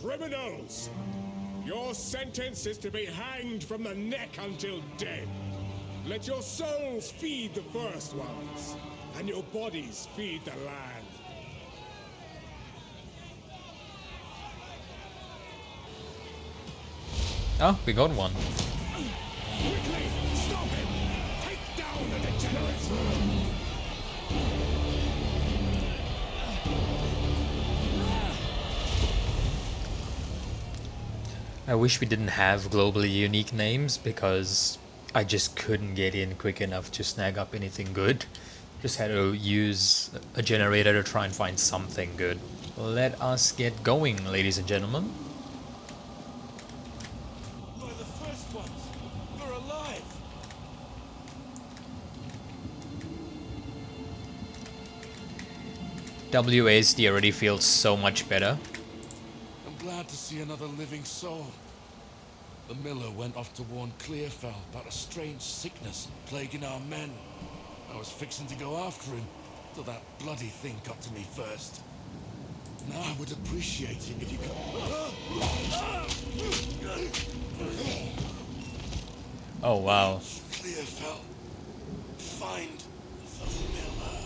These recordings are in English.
criminals! Your sentence is to be hanged from the neck until dead. Let your souls feed the first ones, and your bodies feed the land. Oh, we got one. Quickly, stop him! Take down the degenerate! I wish we didn't have globally unique names because I just couldn't get in quick enough to snag up anything good. Just had to use a generator to try and find something good. Let us get going, ladies and gentlemen. You're the first ones! You're alive! WASD already feels so much better. I'm glad to see another living soul. The miller went off to warn Clearfell about a strange sickness plaguing our men. I was fixing to go after him, till that bloody thing got to me first. Now I would appreciate it if you could... Oh wow. Clearfell, find the miller.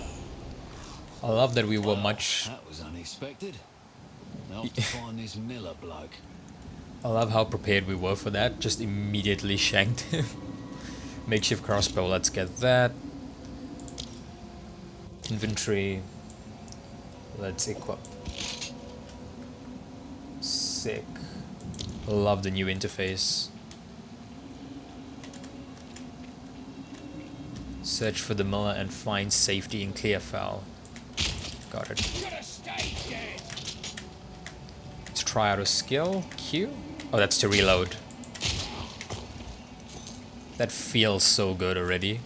I love that we were much... That was unexpected. I'll have to find this miller bloke. I love how prepared we were for that. Just immediately shanked him. Makeshift crossbow, let's get that. Inventory. Let's equip. Sick. Love the new interface. Search for the miller and find safety in Clearfell. Got it. Let's try out a skill. Q? Oh, that's to reload. That feels so good already.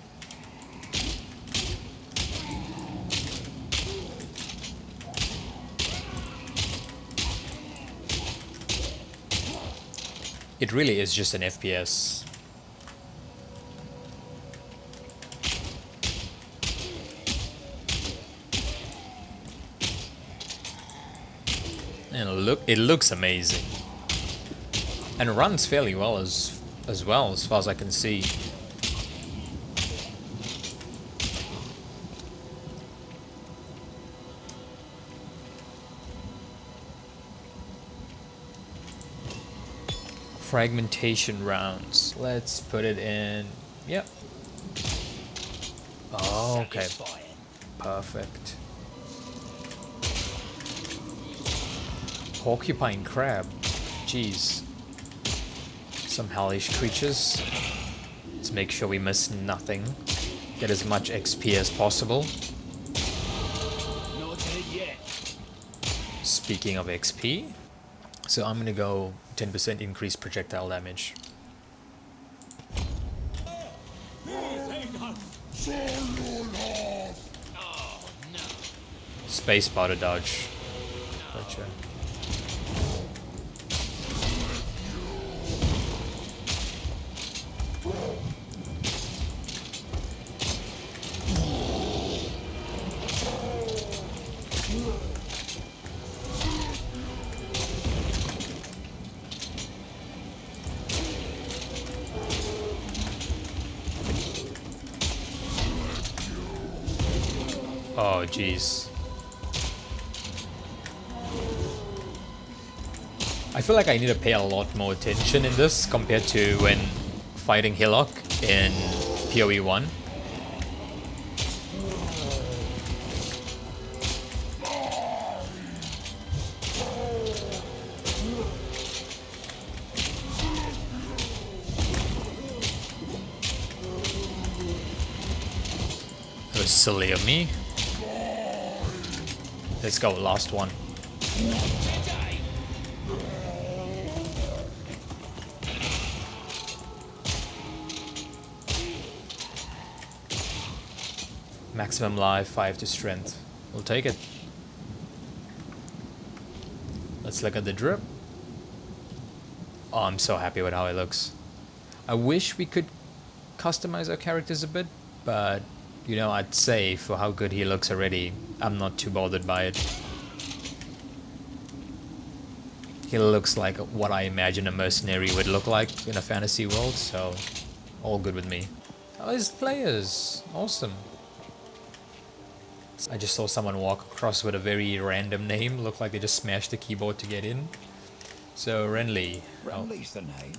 It really is just an FPS. And look, it looks amazing. And runs fairly well as well, as far as I can see. Fragmentation rounds. Let's put it in. Yep. Oh, okay. Perfect. Porcupine crab. Jeez. Some hellish creatures. Let's make sure we miss nothing. Get as much XP as possible. Not dead yet. Speaking of XP, so I'm gonna go 10% increased projectile damage. Space bar to dodge. Gotcha. Oh, jeez. I feel like I need to pay a lot more attention in this compared to when fighting Hillock in PoE 1. It was silly of me. Let's go, last one. Maximum life, 5 to strength. We'll take it. Let's look at the drip. Oh, I'm so happy with how it looks. I wish we could customize our characters a bit, but you know, I'd say for how good he looks already, I'm not too bothered by it. He looks like what I imagine a mercenary would look like in a fantasy world, so all good with me. Oh, his players. Awesome. I just saw someone walk across with a very random name. Looked like they just smashed the keyboard to get in. So, Renly. Oh, Renly's the name.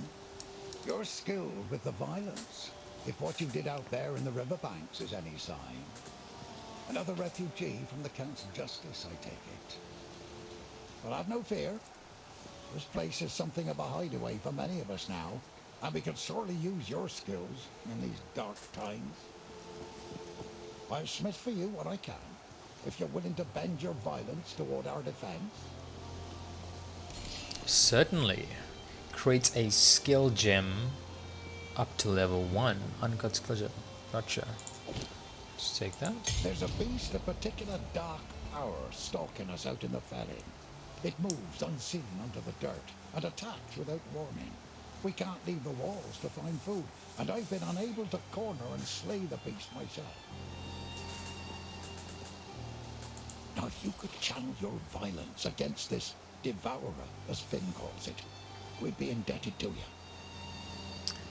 You're skilled with the violence. If what you did out there in the riverbanks is any sign. Another refugee from the Count's justice, I take it. But have no fear. This place is something of a hideaway for many of us now, and we could sorely use your skills in these dark times. I'll smith for you what I can, if you're willing to bend your violence toward our defense. certainly. Creates a skill gem up to level 1. Uncut skill. Gotcha. Let's take that. There's a beast of particular dark power stalking us out in the felling. It moves unseen under the dirt and attacks without warning. We can't leave the walls to find food, and I've been unable to corner and slay the beast myself. Now, if you could channel your violence against this devourer, as Finn calls it, we'd be indebted to you.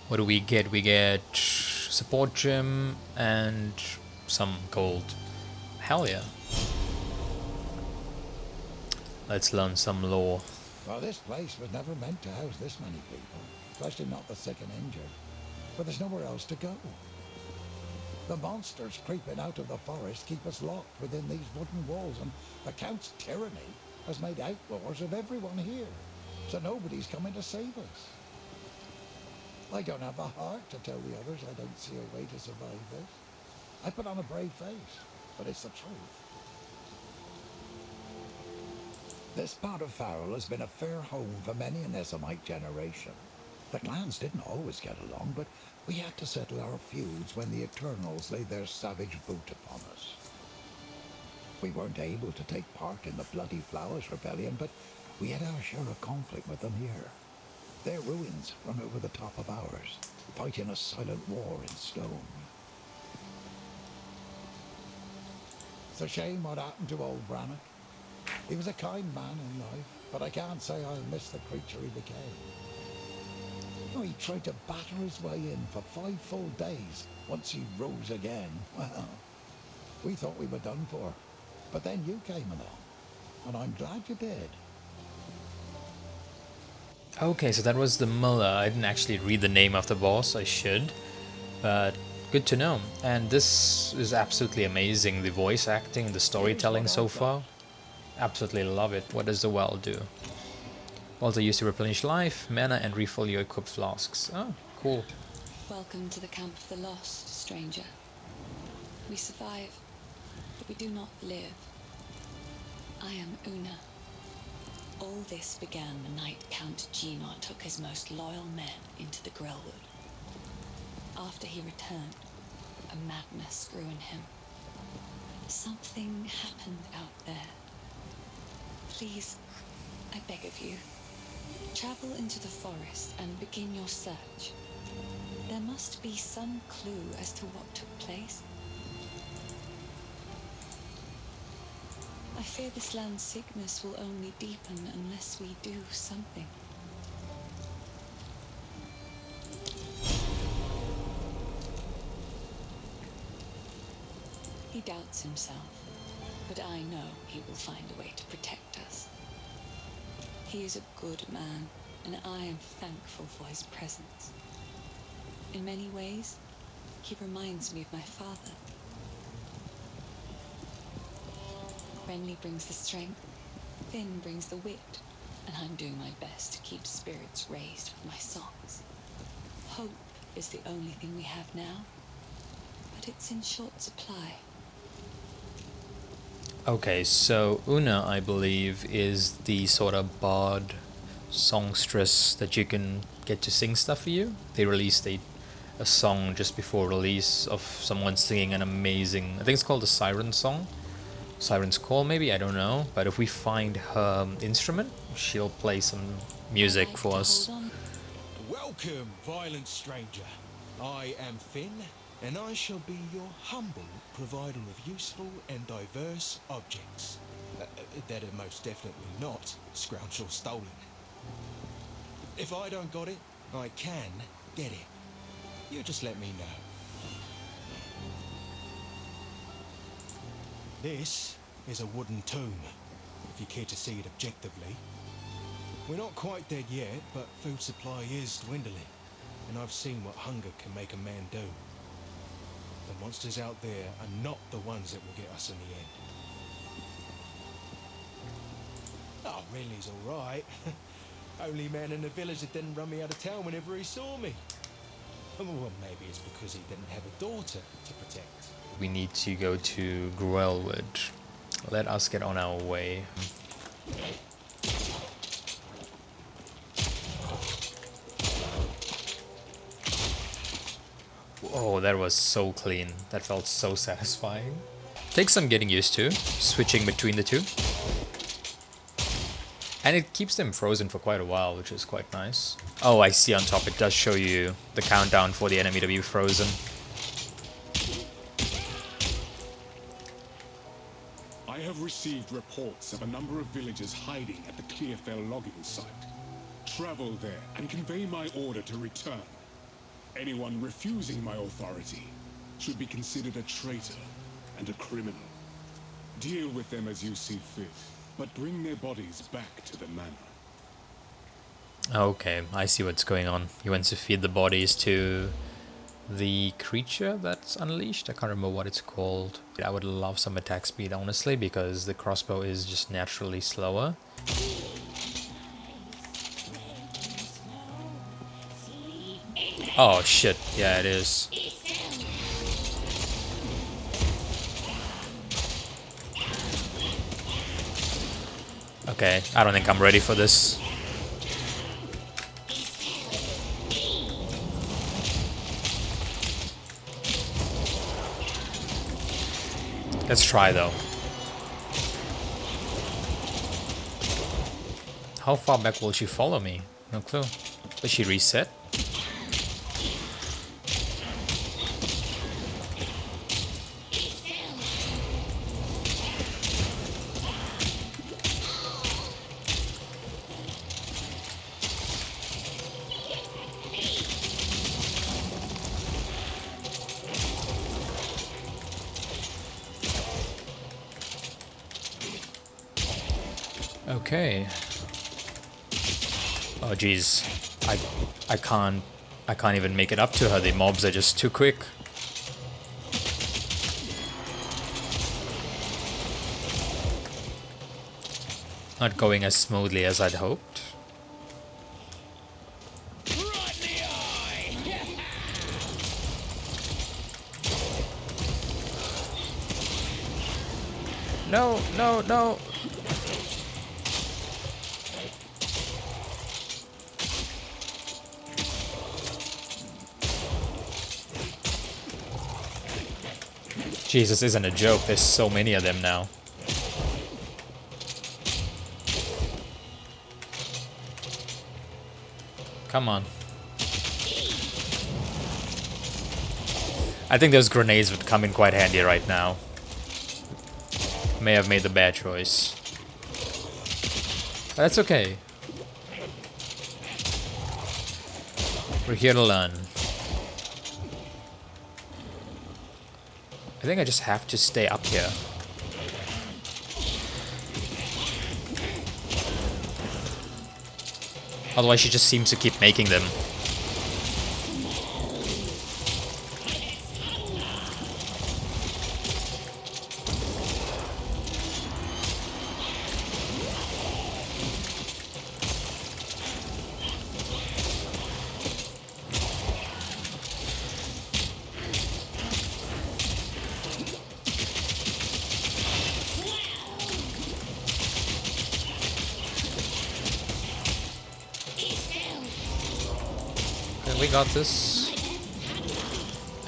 What do we get? We get support gem and some gold. Hell yeah. Let's learn some lore. Well, this place was never meant to house this many people, especially not the sick and injured. But there's nowhere else to go. The monsters creeping out of the forest keep us locked within these wooden walls, and the Count's tyranny has made outlaws of everyone here, so nobody's coming to save us. I don't have the heart to tell the others I don't see a way to survive this. I put on a brave face, but it's the truth. This part of Farrell has been a fair home for many an Essamite generation. The clans didn't always get along, but we had to settle our feuds when the Eternals laid their savage boot upon us. We weren't able to take part in the Bloody Flowers Rebellion, but we had our share of conflict with them here. Their ruins run over the top of ours, fighting a silent war in stone. It's a shame what happened to old Brannock. He was a kind man in life, but I can't say I'll miss the creature he became. Oh, he tried to batter his way in for 5 full days once he rose again. Well, we thought we were done for, but then you came along, and I'm glad you did. Okay, so that was the Muller. I didn't actually read the name of the boss. I should, but good to know. And this is absolutely amazing. The voice acting, the storytelling so far. Absolutely love it. What does the well do? Wells are used to replenish life, mana, and refill your equipped flasks. Oh, cool. Welcome to the Camp of the Lost, stranger. We survive, but we do not live. I am Una. All this began the night Count Gino took his most loyal men into the Grellwood. After he returned, a madness grew in him. Something happened out there. Please, I beg of you, travel into the forest and begin your search. There must be some clue as to what took place. I fear this land's sickness will only deepen unless we do something. He doubts himself, but I know he will find a way to protect us. He is a good man, and I am thankful for his presence. In many ways, he reminds me of my father. Renly brings the strength, Finn brings the wit, and I'm doing my best to keep spirits raised with my songs. Hope is the only thing we have now, but it's in short supply. Okay, so Una, I believe, is the sort of bard songstress that you can get to sing stuff for you. They released a song just before release of someone singing an amazing, I think it's called the Siren Song. Siren's Call, maybe, I don't know. But if we find her instrument, she'll play some music for us. Welcome, violent stranger. I am Finn, and I shall be your humble provider of useful and diverse objects. That are most definitely not scrounged or stolen. If I don't got it, I can get it. You just let me know. This is a wooden tomb, if you care to see it objectively. We're not quite dead yet, but food supply is dwindling, and I've seen what hunger can make a man do. The monsters out there are not the ones that will get us in the end. Oh, Renly's all right. Only man in the village that didn't run me out of town whenever he saw me. Well, maybe it's because he didn't have a daughter to protect. We need to go to Grelwood. Let us get on our way. Oh, that was so clean. That felt so satisfying. Takes some getting used to, switching between the two. And it keeps them frozen for quite a while, which is quite nice. Oh, I see on top it does show you the countdown for the enemy to be frozen. I have received reports of a number of villagers hiding at the Clearfell logging site. Travel there and convey my order to return. Anyone refusing my authority should be considered a traitor and a criminal. Deal with them as you see fit, but bring their bodies back to the manor. Okay, I see what's going on. You want to feed the bodies to the creature that's unleashed. I can't remember what it's called. I would love some attack speed, honestly, because the crossbow is just naturally slower. Oh shit, yeah it is. Okay, I don't think I'm ready for this. Let's try though. How far back will she follow me? No clue. Does she reset? Okay. Oh jeez. I can't even make it up to her. The mobs are just too quick. Not going as smoothly as I'd hoped. No, no, no. Jesus isn't a joke, there's so many of them now. Come on. I think those grenades would come in quite handy right now. May have made the bad choice. But that's okay. We're here to learn. I think I just have to stay up here. Otherwise she just seems to keep making them. We got this.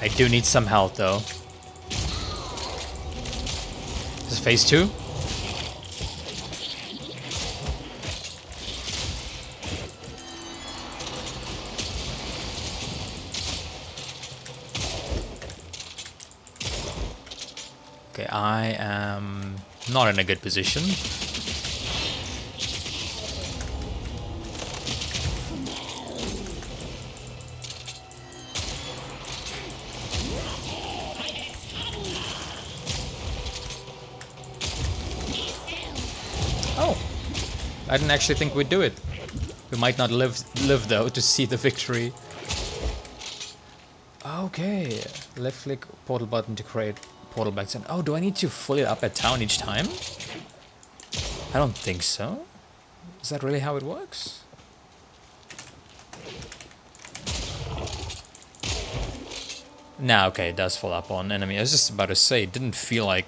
I do need some health though. This is phase 2? Okay, I am not in a good position. Oh, I didn't actually think we'd do it. We might not live though to see the victory. Okay, left click portal button to create portal backs. And oh, do I need to fill it up at town each time? I don't think so. Is that really how it works? Nah, okay, it does fill up on enemy. I was just about to say, it didn't feel like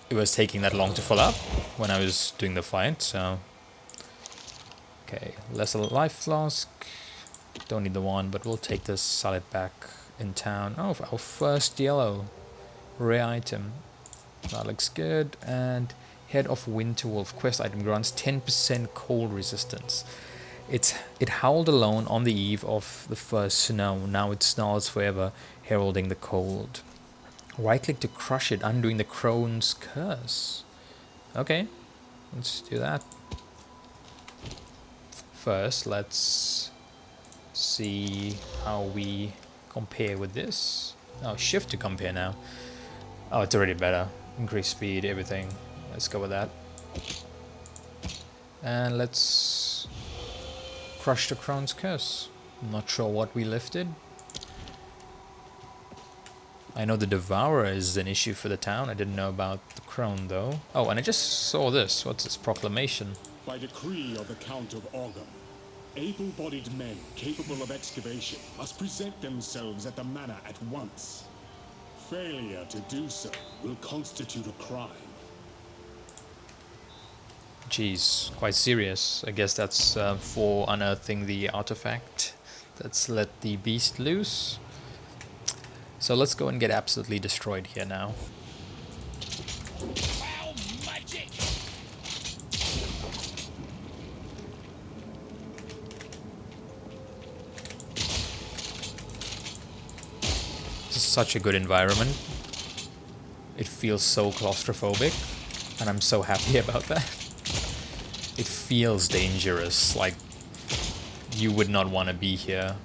it was taking that long to fill up when I was doing the fight, so... Okay, lesser life flask. Don't need the one, but we'll take this, sell it back in town. Oh, our first yellow. Rare item. That looks good. And Head of Winterwolf. Quest item grants 10% cold resistance. It howled alone on the eve of the first snow. Now it snarls forever, heralding the cold. Right click to crush it, undoing the crone's curse. Okay, let's do that. First, let's see how we compare with this. Oh, shift to compare now. Oh, it's already better. Increase speed, everything. Let's go with that. And let's crush the crone's curse. I'm not sure what we lifted. I know the Devourer is an issue for the town. I didn't know about the crone though. Oh, and I just saw this. What's this proclamation? By decree of the Count of Orgum, able-bodied men capable of excavation must present themselves at the manor at once. Failure to do so will constitute a crime. Jeez, quite serious. I guess that's for unearthing the artifact that's let the beast loose. So let's go and get absolutely destroyed here now. This is such a good environment. It feels so claustrophobic, and I'm so happy about that. It feels dangerous, like you would not want to be here.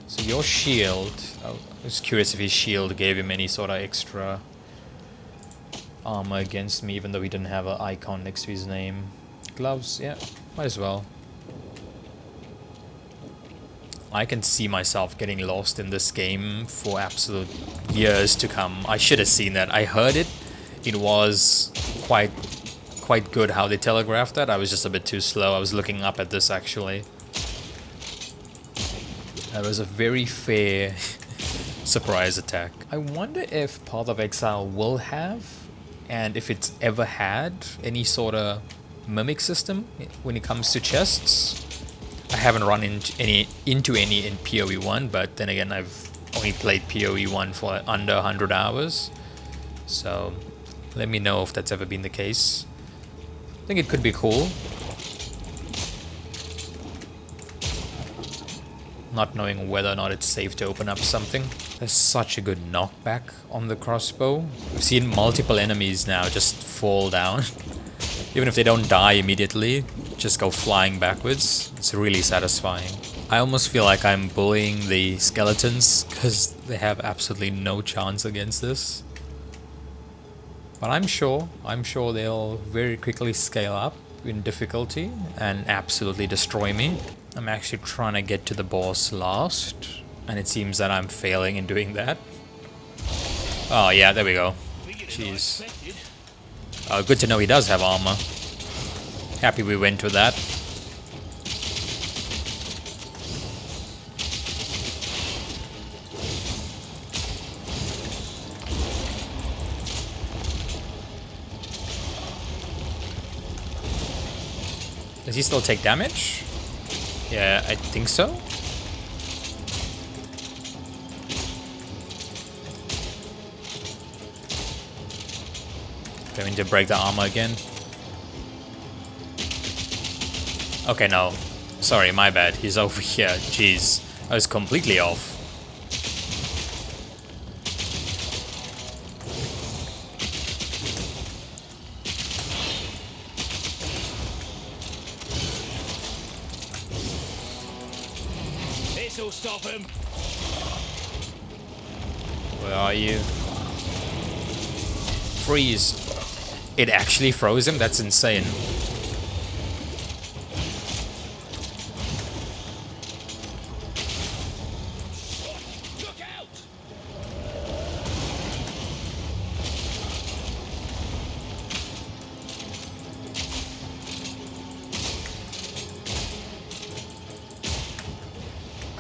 So your shield, I was curious if his shield gave him any sort of extra armor against me, even though he didn't have an icon next to his name. Gloves, yeah, might as well. I can see myself getting lost in this game for absolute years to come. I should have seen that. I heard it. It was quite good how they telegraphed that. I was just a bit too slow. I was looking up at this actually. That was a very fair surprise attack. I wonder if Path of Exile will have, and if it's ever had, any sort of mimic system when it comes to chests. I haven't run into any in PoE 1, but then again I've only played PoE 1 for under 100 hours. So let me know if that's ever been the case. I think it could be cool. Not knowing whether or not it's safe to open up something. There's such a good knockback on the crossbow. I've seen multiple enemies now just fall down. Even if they don't die immediately, just go flying backwards. It's really satisfying. I almost feel like I'm bullying the skeletons because they have absolutely no chance against this. But I'm sure they'll very quickly scale up in difficulty and absolutely destroy me. I'm actually trying to get to the boss last, and it seems that I'm failing in doing that. Oh yeah, there we go. Jeez. Good to know he does have armor. Happy we went with that. Does he still take damage? Yeah, I think so. Going to break the armor again. Okay, no. Sorry, my bad. He's over here. Jeez. I was completely off. This'll stop him. Where are you? Freeze. It actually froze him? That's insane.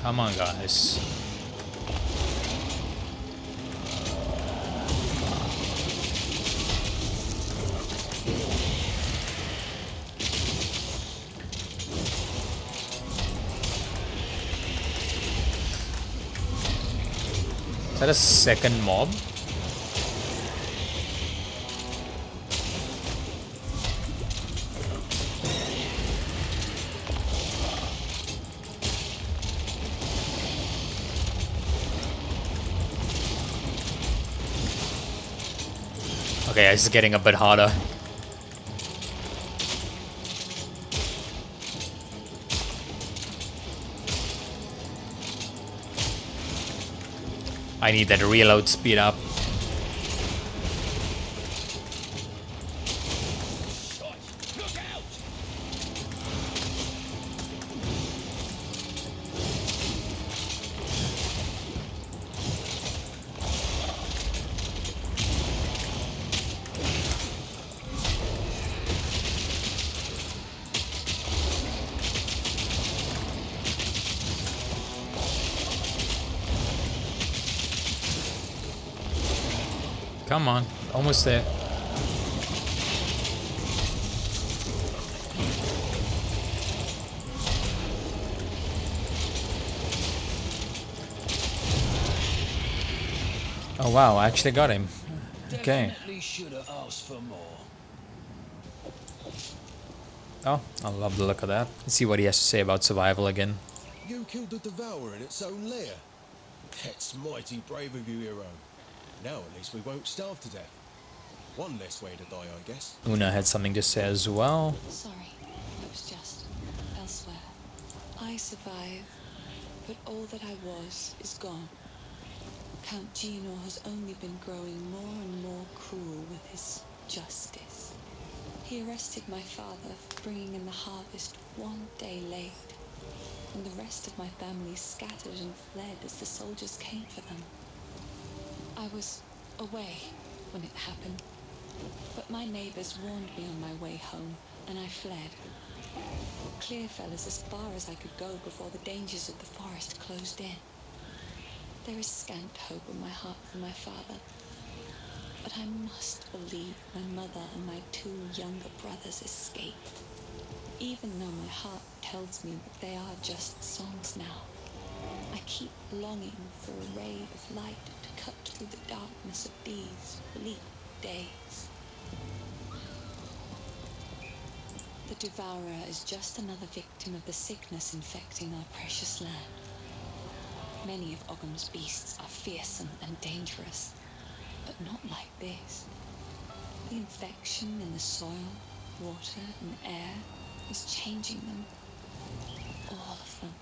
Come on, guys. Is that a second mob? Okay, this is getting a bit harder. I need that reload speed up. Come on, almost there. Oh wow, I actually got him. Okay. Definitely should have asked for more. Oh, I love the look of that. Let's see what he has to say about survival again. You killed the Devourer in its own lair. That's mighty brave of you, hero. Now at least we won't starve to death. One less way to die, I guess. Una had something to say as well. Sorry, it was just elsewhere. I survived, but all that I was is gone. Count Gino has only been growing more and more cruel with his justice. He arrested my father for bringing in the harvest one day late, and the rest of my family scattered and fled as the soldiers came for them. I was away when it happened, but my neighbors warned me on my way home, and I fled. Clearfell is as far as I could go before the dangers of the forest closed in. There is scant hope in my heart for my father, but I must believe my mother and my 2 younger brothers escaped, even though my heart tells me that they are just songs now. I keep longing for a ray of light to cut through the darkness of these bleak days. The Devourer is just another victim of the sickness infecting our precious land. Many of Ogham's beasts are fearsome and dangerous, but not like this. The infection in the soil, water, and air is changing them. All of them.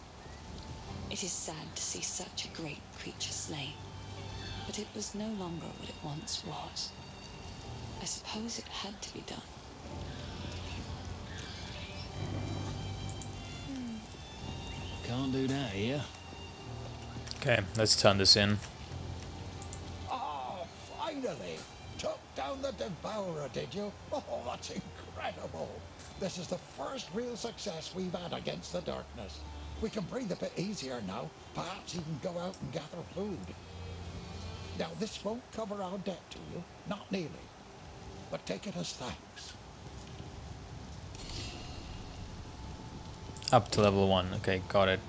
It is sad to see such a great creature slain, but it was no longer what it once was. I suppose it had to be done. Can't do that here. Okay, let's turn this in. Oh, finally! Took down the Devourer, did you? Oh, that's incredible! This is the first real success we've had against the darkness. We can breathe a bit easier now, perhaps even go out and gather food. Now, this won't cover our debt to you, not nearly, but take it as thanks. Up to level 1. Okay, got it.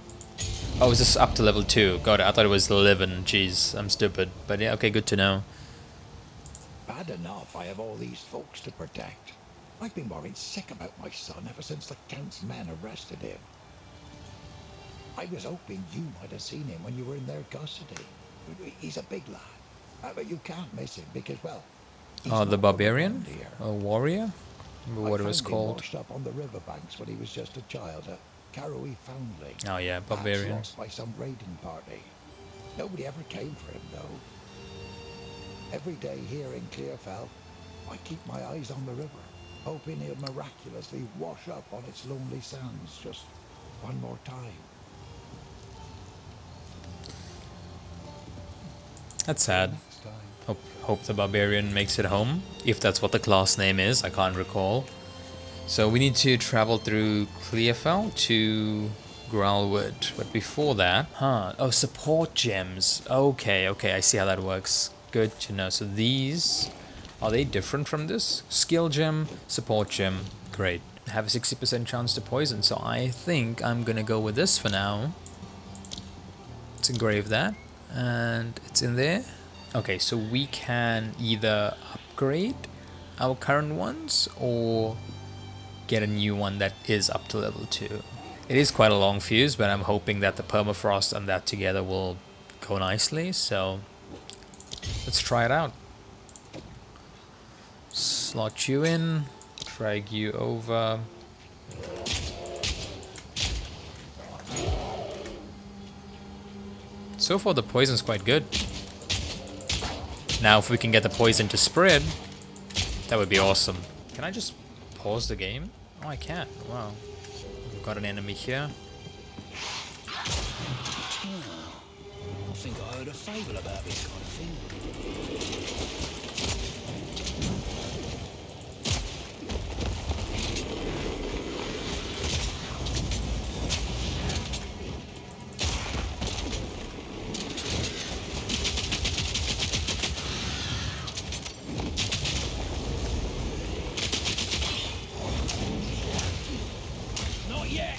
Oh, is this up to level 2? Got it. I thought it was 11. Jeez, I'm stupid. But yeah, okay, good to know. Bad enough I have all these folks to protect. I've been worried sick about my son ever since the Count's men arrested him. I was hoping you might have seen him when you were in their custody. He's a big lad, but you can't miss him because, well... Oh, the barbarian? A warrior? Remember what it was I found him called? washed up on the riverbanks when he was just a child, a Caroe foundling. Oh yeah, Perhaps barbarian. lost by some raiding party. Nobody ever came for him, though. Every day here in Clearfell, I keep my eyes on the river, hoping he'll miraculously wash up on its lonely sands just one more time. That's sad. Next time. Hope the barbarian makes it home, if that's what the class name is. I can't recall. So we need to travel through Clearfell to Growlwood, but before that, oh, support gems. Okay, I see how that works. Good to know. So these, are they different from this? Skill gem, support gem, great. Have a 60% chance to poison, so I think I'm gonna go with this for now. Let's engrave that, and it's in there. Okay, so we can either upgrade our current ones or get a new one that is up to level 2. It is quite a long fuse, but I'm hoping that the permafrost and that together will go nicely, so let's try it out. Slot you in, drag you over. So far the poison's quite good. Now if we can get the poison to spread, that would be awesome. Can I just pause the game? Oh, I can. Wow. We've got an enemy here. I think I heard a fable about this kind of thing. Not yet.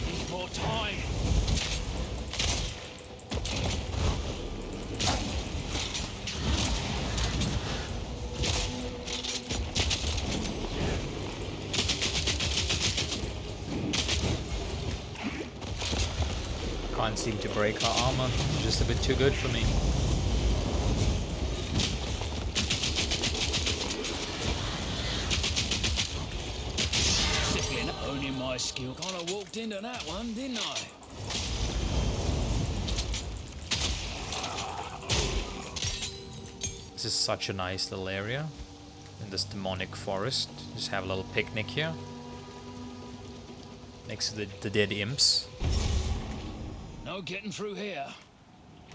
Need more time. Can't seem to break her armor. Just a bit too good for me. Sipping, owning my skill. Kind of walked into that one, didn't I? This is such a nice little area in this demonic forest. Just have a little picnic here next to the dead imps. No getting through here.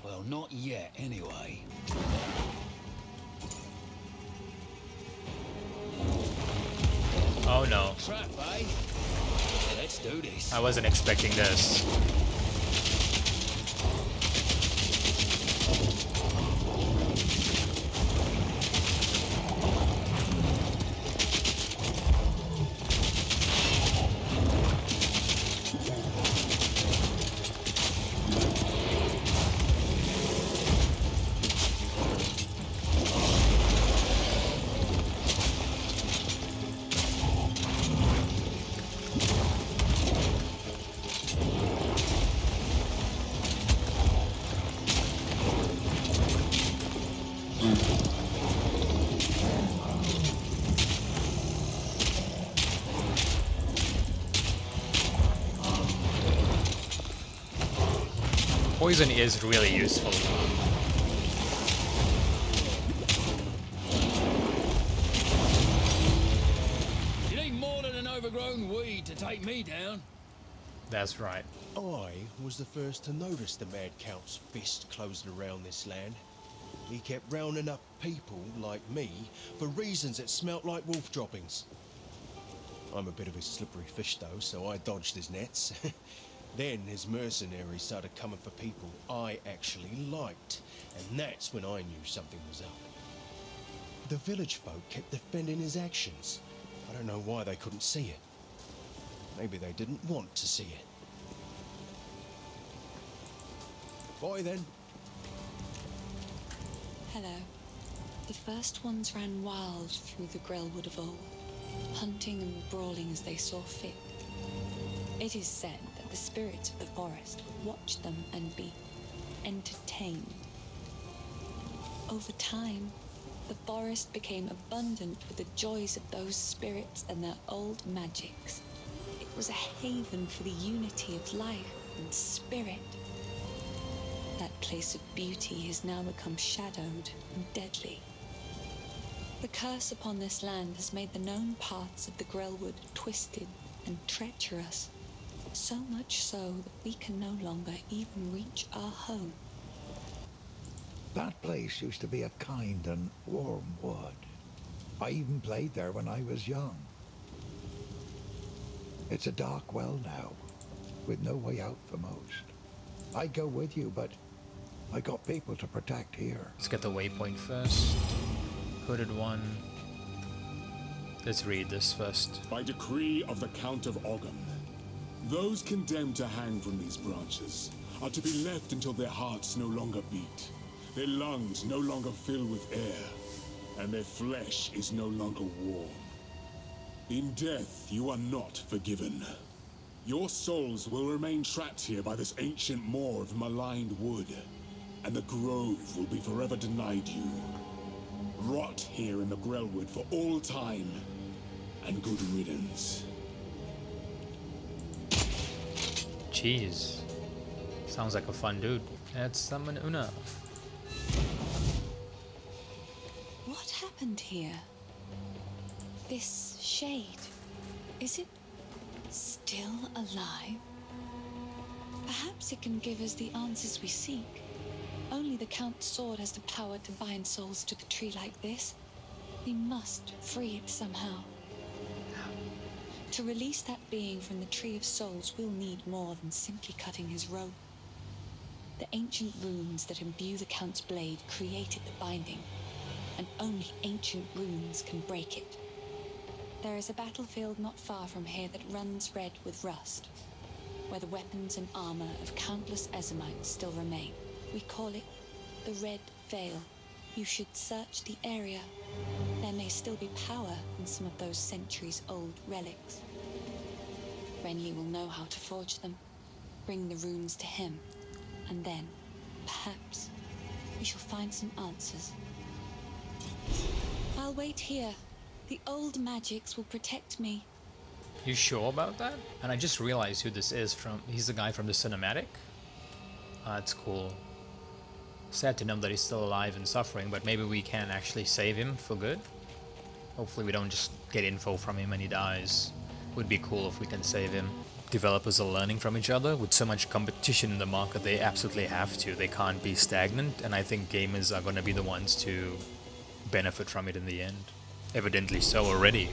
Well, not yet, anyway. Oh no, Trap, eh? Let's do this. I wasn't expecting this. Poison is really useful. You need more than an overgrown weed to take me down. That's right. I was the first to notice the Mad Count's fist closing around this land. He kept rounding up people like me for reasons that smelt like wolf droppings. I'm a bit of a slippery fish though, so I dodged his nets. Then his mercenaries started coming for people I actually liked, and that's when I knew something was up. The village folk kept defending his actions. I don't know why they couldn't see it. Maybe they didn't want to see it. Bye then. Hello. The first ones ran wild through the Grellwood of old, hunting and brawling as they saw fit. It is said that the spirits of the forest would watch them and be entertained. Over time, the forest became abundant with the joys of those spirits and their old magics. It was a haven for the unity of life and spirit. That place of beauty has now become shadowed and deadly. The curse upon this land has made the known paths of the Grelwood twisted and treacherous, so much so that we can no longer even reach our home. That place used to be a kind and warm wood. I even played there when I was young. It's a dark well now, with no way out for most. I'd go with you, but I got people to protect here. Let's get the waypoint first. Hooded one. Let's read this first. By decree of the Count of Ogham, those condemned to hang from these branches are to be left until their hearts no longer beat, their lungs no longer fill with air, and their flesh is no longer warm. In death, you are not forgiven. Your souls will remain trapped here by this ancient moor of maligned wood, and the grove will be forever denied you. Rot here in the Grelwood for all time, and good riddance. Jeez. Sounds like a fun dude. Let's summon Una. What happened here? This shade, is it still alive? Perhaps it can give us the answers we seek. Only the Count's sword has the power to bind souls to the tree like this. We must free it somehow. To release that being from the Tree of Souls, we'll need more than simply cutting his rope. The ancient runes that imbue the Count's blade created the binding, and only ancient runes can break it. There is a battlefield not far from here that runs red with rust, where the weapons and armor of countless Ezamites still remain. We call it the Red Veil. You should search the area. There may still be power in some of those centuries-old relics. Renly will know how to forge them. Bring the runes to him, and then, perhaps, we shall find some answers. I'll wait here. The old magics will protect me. You sure about that? And I just realized who this is from. He's the guy from the cinematic. That's cool. Sad to know that he's still alive and suffering, but maybe we can actually save him for good. Hopefully we don't just get info from him and he dies. Would be cool if we can save him. Developers are learning from each other. With so much competition in the market, they absolutely have to. They can't be stagnant, and I think gamers are going to be the ones to benefit from it in the end. Evidently so already.